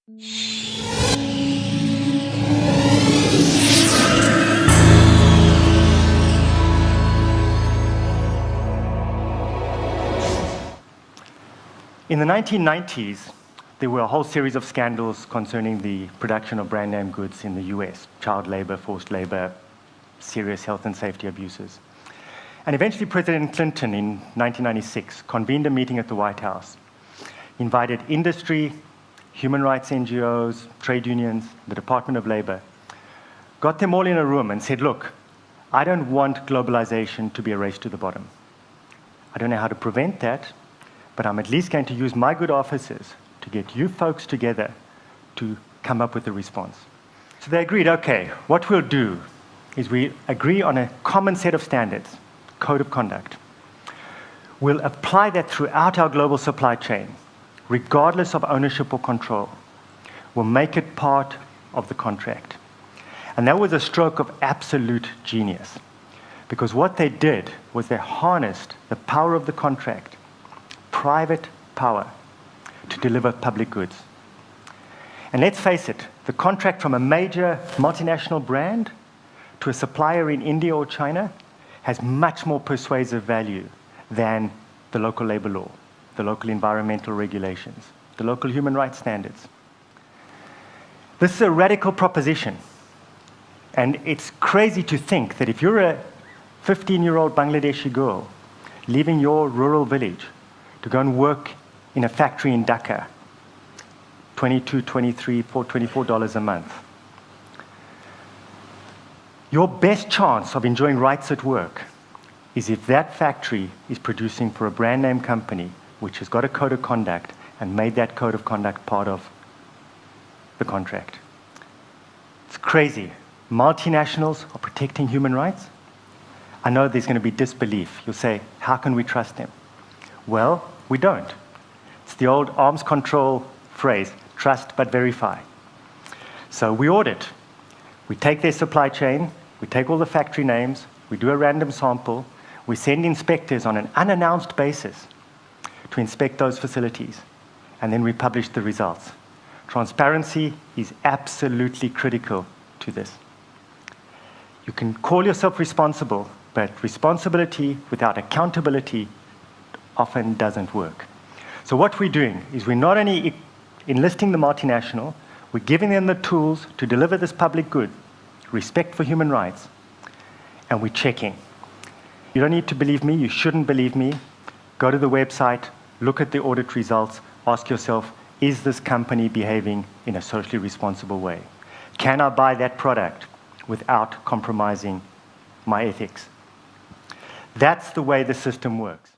In the 1990s, there were a whole series of scandals concerning the production of brand name goods in the US, child labor, forced labor, serious health and safety abuses. And eventually President Clinton in 1996 convened a meeting at the White House, invited industry, human rights NGOs, trade unions, the Department of Labor, got them all in a room and said, look, I don't want globalization to be a race to the bottom. I don't know how to prevent that, but I'm at least going to use my good offices to get you folks together to come up with a response. So they agreed, okay, what we'll do is we agree on a common set of standards, code of conduct. We'll apply that throughout our global supply chain, regardless of ownership or control. We'll make it part of the contract. And that was a stroke of absolute genius, because what they did was they harnessed the power of the contract, private power, to deliver public goods. And let's face it, the contract from a major multinational brand to a supplier in India or China has much more persuasive value than the local labor law, the local environmental regulations, the local human rights standards. This is a radical proposition. And it's crazy to think that if you're a 15-year-old Bangladeshi girl leaving your rural village to go and work in a factory in Dhaka, $22, $23, $24 a month, your best chance of enjoying rights at work is if that factory is producing for a brand name company which has got a code of conduct and made that code of conduct part of the contract. It's crazy. Multinationals are protecting human rights. I know there's going to be disbelief. You'll say, how can we trust them? Well, we don't. It's the old arms control phrase, trust but verify. So we audit. We take their supply chain, we take all the factory names, we do a random sample, we send inspectors on an unannounced basis to inspect those facilities, and then we publish the results. Transparency is absolutely critical to this. You can call yourself responsible, but responsibility without accountability often doesn't work. So what we're doing is we're not only enlisting the multinational, we're giving them the tools to deliver this public good, respect for human rights, and we're checking. You don't need to believe me, you shouldn't believe me. Go to the website, look at the audit results, ask yourself, is this company behaving in a socially responsible way? Can I buy that product without compromising my ethics? That's the way the system works.